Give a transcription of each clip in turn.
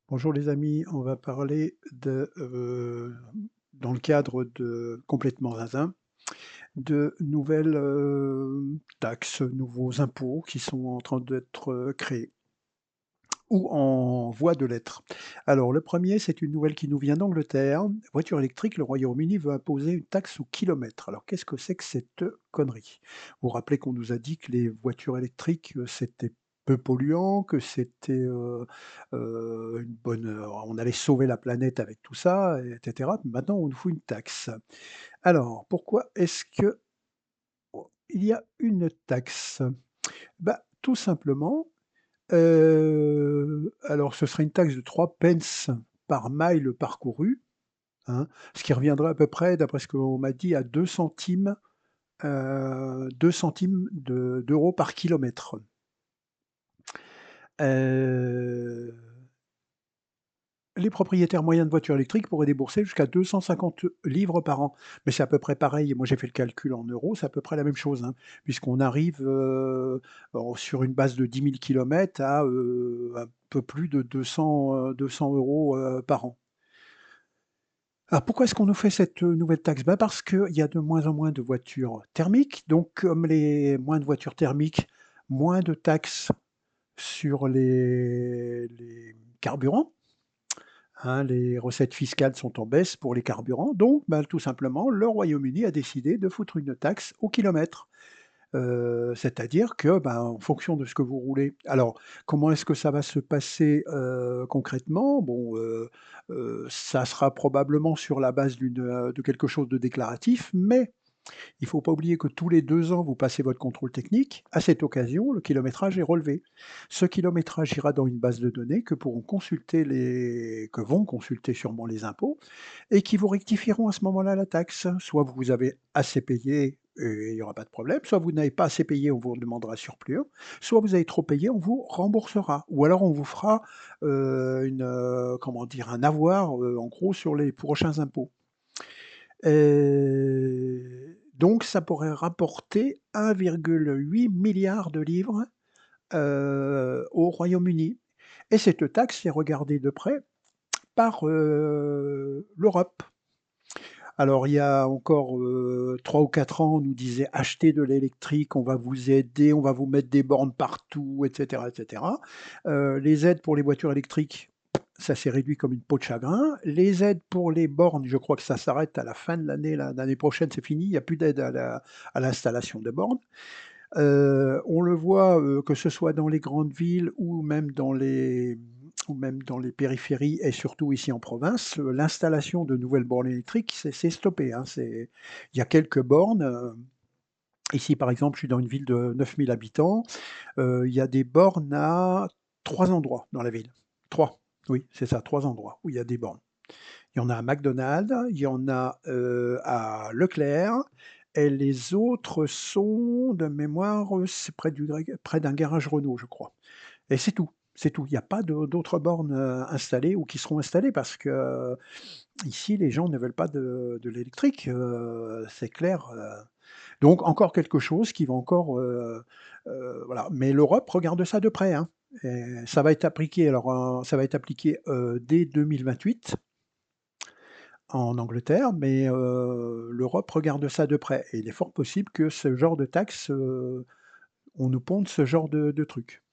Bonjour les amis, on va parler dans le cadre de Complètement zinzin, de nouvelles, taxes, nouveaux impôts qui sont en train d'être, créés ou en voie de l'être. Alors le premier, c'est une nouvelle qui nous vient d'Angleterre. Voiture électrique, le Royaume-Uni veut imposer une taxe au kilomètre. Alors qu'est-ce que c'est que cette, connerie? Vous vous rappelez qu'on nous a dit que les voitures électriques, c'était peu polluant, que c'était, une bonne, on allait sauver la planète avec tout ça et cetera. Maintenant, on nous fout une taxe. Alors pourquoi est-ce que il y a une taxe? Bah, tout simplement, alors ce serait une taxe de 3 pence par mile parcouru, hein, ce qui reviendrait à peu près, d'après ce qu'on m'a dit, à 2 centimes d'euros par kilomètre. Heu, les propriétaires moyens de voitures électriques pourraient débourser jusqu'à 250 livres par an. Mais c'est à peu près pareil, moi j'ai fait le calcul en euros, c'est à peu près la même chose, hein, puisqu'on arrive, sur une base de 10 000 kilomètres à, un peu plus de 200 € par an. Alors pourquoi est-ce qu'on nous fait cette, nouvelle taxe? Bah, parce qu'il y a de moins en moins de voitures thermiques, donc comme les moins de voitures thermiques, moins de taxes sur les carburants. Hein, les recettes fiscales sont en baisse pour les carburants, donc bah, tout simplement, le Royaume-Uni a décidé de foutre une taxe au kilomètre. C'est-à-dire que, ben, en fonction de ce que vous roulez, alors comment est-ce que ça va se passer, concrètement? Bon, ça sera probablement sur la base de quelque chose de déclaratif, mais il ne faut pas oublier que tous les 2 ans, vous passez votre contrôle technique. À cette occasion, le kilométrage est relevé. Ce kilométrage ira dans une base de données que vont consulter sûrement les impôts et qui vous rectifieront à ce moment-là la taxe. Soit vous avez assez payé et il n'y aura pas de problème, soit vous n'avez pas assez payé, on vous demandera surplus, soit vous avez trop payé, on vous remboursera. Ou alors on vous fera, comment dire? Un avoir, en gros sur les prochains impôts. Donc ça pourrait rapporter 1,8 milliard de livres au Royaume-Uni et cette taxe est regardée de près par, l'Europe. Alors il y a encore, 3 ou 4 ans, on nous disait: «Achetez de l'électrique, on va vous aider, on va vous mettre des bornes partout» et cetera et cetera. Les aides pour les voitures électriques, ça s'est réduit comme une peau de chagrin. Les aides pour les bornes, je crois que ça s'arrête à la fin de l'année, là, l'année prochaine, c'est fini, il y a plus d'aide à l'installation de bornes. On le voit, que ce soit dans les grandes villes ou même dans les périphéries et surtout ici en province, l'installation de nouvelles bornes électriques, c'est stoppé, hein. Il y a quelques bornes, ici par exemple, je suis dans une ville de 9 000 habitants, il y a des bornes à 3 endroits dans la ville. 3, oui, c'est ça, 3 endroits où il y a des bornes. Il y en a à McDonald's, il y en a, à Leclerc et les autres sont de mémoire, c'est près d'un garage Renault, je crois et c'est tout, c'est tout. Il y a pas d'autres bornes, installées ou qui seront installées parce que, ici les gens ne veulent pas de l'électrique, c'est clair, donc encore quelque chose qui va encore, voilà, mais l'Europe regarde ça de près, hein et ça va être appliqué alors, ça va être appliqué, dès 2028 en Angleterre, mais l'Europe regarde ça de près et il est fort possible que ce genre de taxe, on nous ponde ce genre de truc.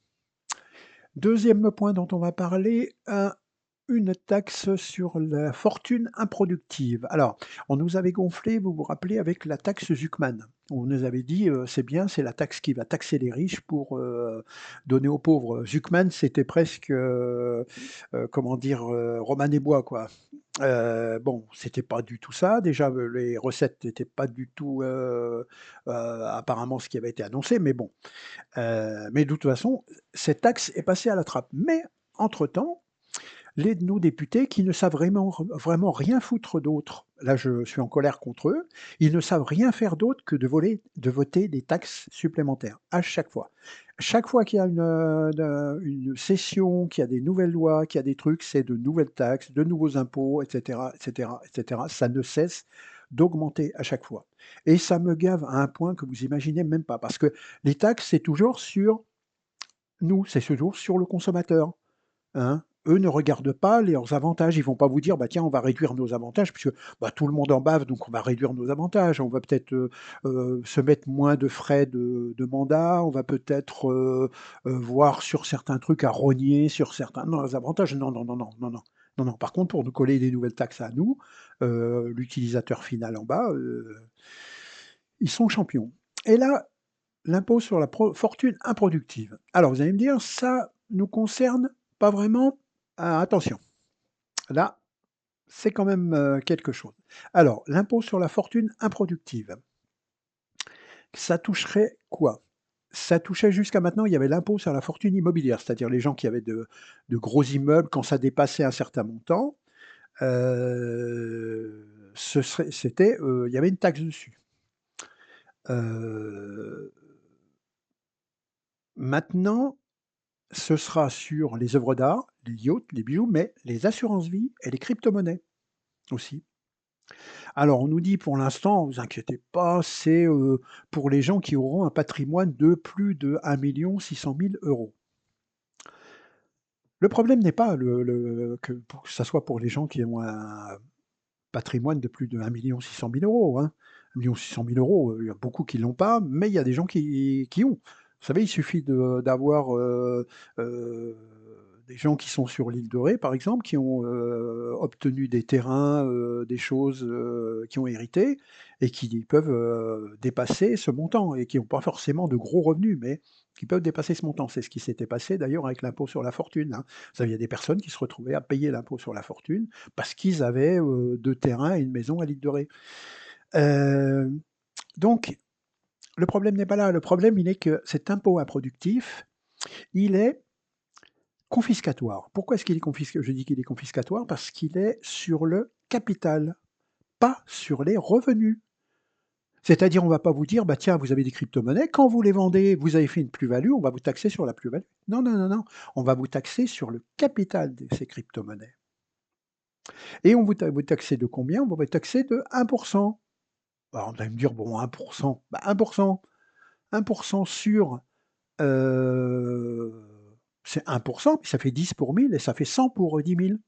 Deuxième point dont on va parler, une taxe sur la fortune improductive. Alors, on nous avait gonflé, vous vous rappelez, avec la taxe Zuckman. On nous avait dit, «C'est bien, c'est la taxe qui va taxer les riches pour, donner aux pauvres». Zuckman, c'était presque, comment dire? Romain des Bois, quoi. Bon, c'était pas du tout ça. Déjà, les recettes n'étaient pas du tout, apparemment ce qui avait été annoncé, mais bon. Mais de toute façon, cette taxe est passée à la trappe. Mais entre-temps, les de nos députés qui ne savent vraiment rien foutre d'autre, là je suis en colère contre eux, ils ne savent rien faire d'autre que de voter des taxes supplémentaires, à chaque fois. Chaque fois qu'il y a une session, qu'il y a des nouvelles lois, qu'il y a des trucs, c'est de nouvelles taxes, de nouveaux impôts et cetera et cetera et cetera. Ça ne cesse d'augmenter à chaque fois et ça me gave à un point que vous imaginez même pas parce que les taxes, c'est toujours sur nous, c'est toujours sur le consommateur, hein. eux ne regardent pas leurs avantages. Ils vont pas vous dire: «Bah, tiens, on va réduire nos avantages puisque, bah, tout le monde en bave, donc on va réduire nos avantages. On va peut-être, se mettre moins de frais de mandat. On va peut-être, voir sur certains trucs à rogner sur certains nos avantages». Non, non, non, non, non, non. Non, non. Par contre, pour nous coller des nouvelles taxes à nous, l'utilisateur final en bas, ils sont champions. Et là, l'impôt sur la fortune improductive. Alors vous allez me dire: «Ça nous concerne pas vraiment?» Ah attention, là, c'est quand même, quelque chose. Alors, l'impôt sur la fortune improductive, ça toucherait quoi? Ça touchait jusqu'à maintenant, il y avait l'impôt sur la fortune immobilière, c'est-à-dire les gens qui avaient de gros immeubles, quand ça dépassait un certain montant, c'était, il y avait une taxe dessus. Heu, Maintenant, ce sera sur les œuvres d'art, les yachts, les bijoux, mais les assurances vie et les cryptomonnaies aussi. Alors on nous dit pour l'instant: «Vous inquiétez pas, c'est, pour les gens qui auront un patrimoine de plus de 1 600 000 €». Le problème n'est pas que pour que ça soit pour les gens qui ont un patrimoine de plus de 1 600 000 €, hein. 1 600 000 €, il y a beaucoup qui l'ont pas, mais il y a des gens qui ont. Vous savez, il suffit d'avoir, des gens qui sont sur l'île de Ré, par exemple, qui ont, obtenu des terrains, des choses, qui ont hérité et qui peuvent, dépasser ce montant et qui n'ont pas forcément de gros revenus, mais qui peuvent dépasser ce montant. C'est ce qui s'était passé d'ailleurs avec l'impôt sur la fortune, hein. Vous savez, il y a des personnes qui se retrouvaient à payer l'impôt sur la fortune parce qu'ils avaient, 2 terrains et une maison à l'île de Ré. Hem, donc le problème n'est pas là. Le problème, il est que cet impôt improductif, il est confiscatoire. Pourquoi est-ce qu'il est je dis qu'il est confiscatoire? Parce qu'il est sur le capital, pas sur les revenus. C'est-à-dire, on va pas vous dire: «Bah, tiens, vous avez des cryptomonnaies, quand vous les vendez, vous avez fait une plus-value, on va vous taxer sur la plus-value». Non, non, non, non, on va vous taxer sur le capital de ces cryptomonnaies et on vous taxer de combien? On va vous taxer de 1. Alors, vous allez me dire: «Bon, 1 bah, 1 sur, heu, c'est 1 mais ça fait 10 pour 1000 et ça fait 100 pour, 10 000.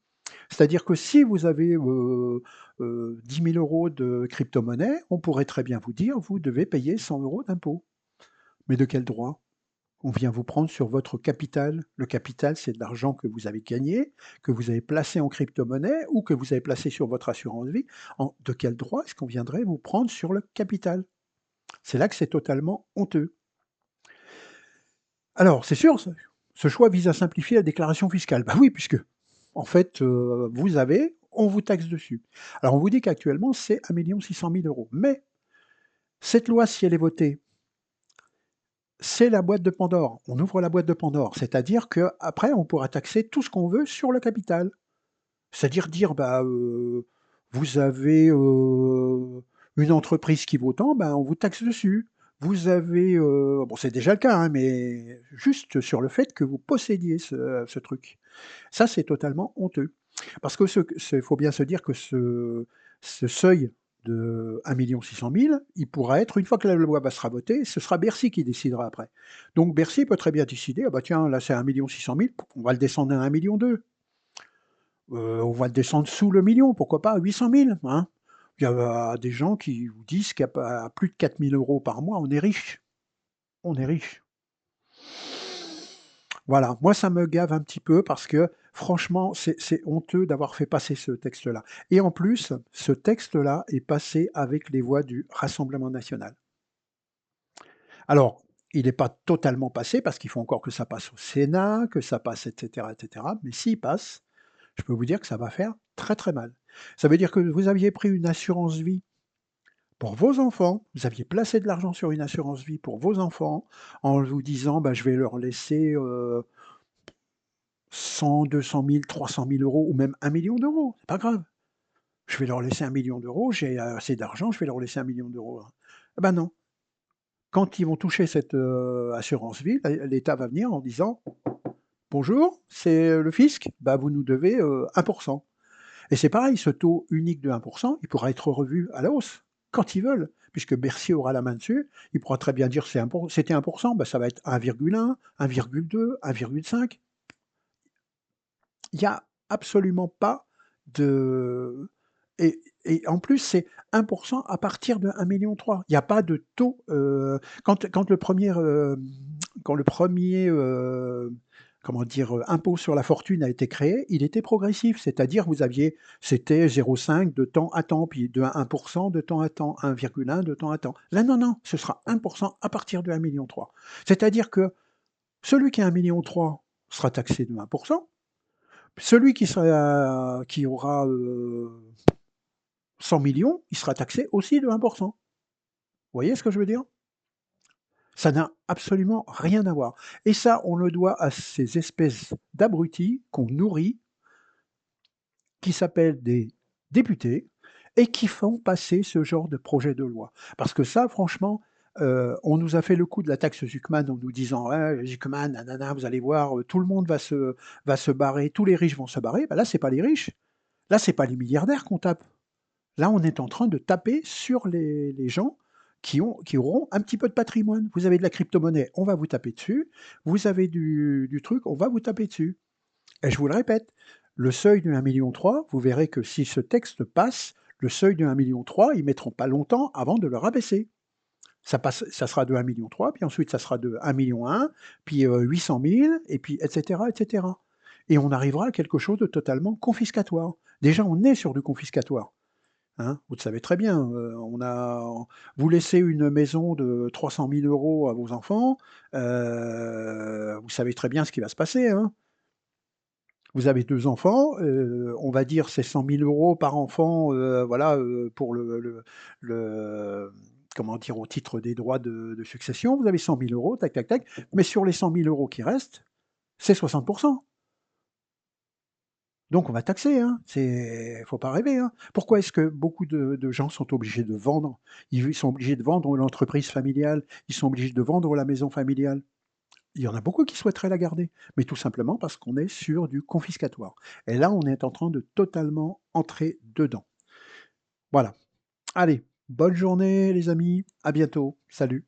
C'est-à-dire que si vous avez, 10 000 € de crypto-monnaie, on pourrait très bien vous dire: «Vous devez payer 100 € d'impôt». Mais de quel droit? On vient vous prendre sur votre capital. Le capital, c'est de l'argent que vous avez gagné, que vous avez placé en crypto-monnaie ou que vous avez placé sur votre assurance vie. De quel droit est-ce qu'on viendrait vous prendre sur le capital? C'est là que c'est totalement honteux. Alors, c'est sûr, ce choix vise à simplifier la déclaration fiscale. Bah oui, puisque, en fait, on vous taxe dessus. Alors, on vous dit qu'actuellement, c'est 1 600 000 €. Mais cette loi, si elle est votée, c'est la boîte de Pandore. On ouvre la boîte de Pandore. C'est-à-dire qu'après, on pourra taxer tout ce qu'on veut sur le capital. C'est-à-dire dire, bah, vous avez, une entreprise qui vaut tant, ben, on vous taxe dessus. Vous avez, bon, c'est déjà le cas, hein, mais juste sur le fait que vous possédiez ce truc. Ça, c'est totalement honteux. Parce que faut bien se dire que ce seuil de 1 600 000, il pourra être une fois que la loi sera votée, ce sera Bercy qui décidera après. Donc Bercy peut très bien décider: «Ah bah tiens, là, c'est 1 600 000, on va le descendre à 1 200 000. On va le descendre sous le million, pourquoi pas à 800 000, hein. Il y a des gens qui vous disent qu'à à plus de 4 000 € par mois, on est riche. On est riche. Voilà, moi ça me gave un petit peu parce que franchement, c'est honteux d'avoir fait passer ce texte-là et en plus, ce texte-là est passé avec les voix du Rassemblement national. Alors, il n'est pas totalement passé parce qu'il faut encore que ça passe au Sénat, que ça passe et cetera, mais s'il passe, je peux vous dire que ça va faire très, très mal. Ça veut dire que vous aviez pris une assurance vie pour vos enfants, vous aviez placé de l'argent sur une assurance vie pour vos enfants en vous disant: «Bah, je vais leur laisser, 100 000, 200 000, 300 000 € ou même 1 million d'euros, c'est pas grave. Je vais leur laisser 1 million d'euros, j'ai assez d'argent, je vais leur laisser 1 million d'euros, hein». Eh bah, non. Quand ils vont toucher cette, assurance vie, l'État va venir en disant: «Bonjour, c'est, le fisc, bah, vous nous devez, 1 et c'est pareil, ce taux unique de 1 il pourra être revu à la hausse, quand ils veulent, puisque Bercy aura la main dessus. Il pourra très bien dire: C'était 1 bah, ça va être 1,1, 1,2, 1,5». Il y a absolument pas de et en plus, c'est 1 à partir de 1,3 million. Il y a pas de taux, quand le premier er quand le premier comment dire? Impôt sur la fortune a été créé, il était progressif. C'est-à-dire vous aviez c'était 0,5 de temps à temps, puis de 1 de temps à temps, 1,1 de temps à temps. Là, non, non, ce sera 1 à partir de 1,3 million. C'est-à-dire que celui qui a 1,3 million sera taxé de 1. Celui qui aura, 100 000 000, il sera taxé aussi de 1. Vous voyez ce que je veux dire? Ça n'a absolument rien à voir et ça, on le doit à ces espèces d'abrutis qu'on nourrit, qui s'appellent des députés et qui font passer ce genre de projet de loi. Parce que ça, franchement, on nous a fait le coup de la taxe Zuckman en nous disant: «Ouais, Zuckman, nanana, vous allez voir, tout le monde va se barrer, tous les riches vont se barrer». Bah, là, c'est pas les riches, là, c'est pas les milliardaires qu'on tape. Là, on est en train de taper sur les gens qui auront un petit peu de patrimoine. Vous avez de la crypto-monnaie, on va vous taper dessus. Vous avez du truc, on va vous taper dessus. Et je vous le répète, le seuil de 1,3 million, vous verrez que si ce texte passe, le seuil de 1,3 million, ils mettront pas longtemps avant de le rabaisser. Ça sera de 1,3 million, puis ensuite ça sera de 1,1 million, puis 800 000, et puis et cetera, et cetera. Et on arrivera à quelque chose de totalement confiscatoire. Déjà, on est sur du confiscatoire. Hein, vous le savez très bien, vous laissez une maison de 300 000 € à vos enfants, vous savez très bien ce qui va se passer, hein. Vous avez 2 enfants, on va dire c'est 100 000 € par enfant, voilà, pour le comment dire? Au titre des droits de succession, vous avez 100 000 €, tac, tac, tac, mais sur les 100 000 € qui restent, c'est 60. Donc on va taxer, hein, c'est faut pas rêver, hein. Pourquoi est-ce que beaucoup de gens sont obligés de vendre? Ils sont obligés de vendre l'entreprise familiale, ils sont obligés de vendre la maison familiale. Il y en a beaucoup qui souhaiteraient la garder, mais tout simplement parce qu'on est sur du confiscatoire et là, on est en train de totalement entrer dedans. Voilà. Allez, bonne journée les amis, à bientôt. Salut.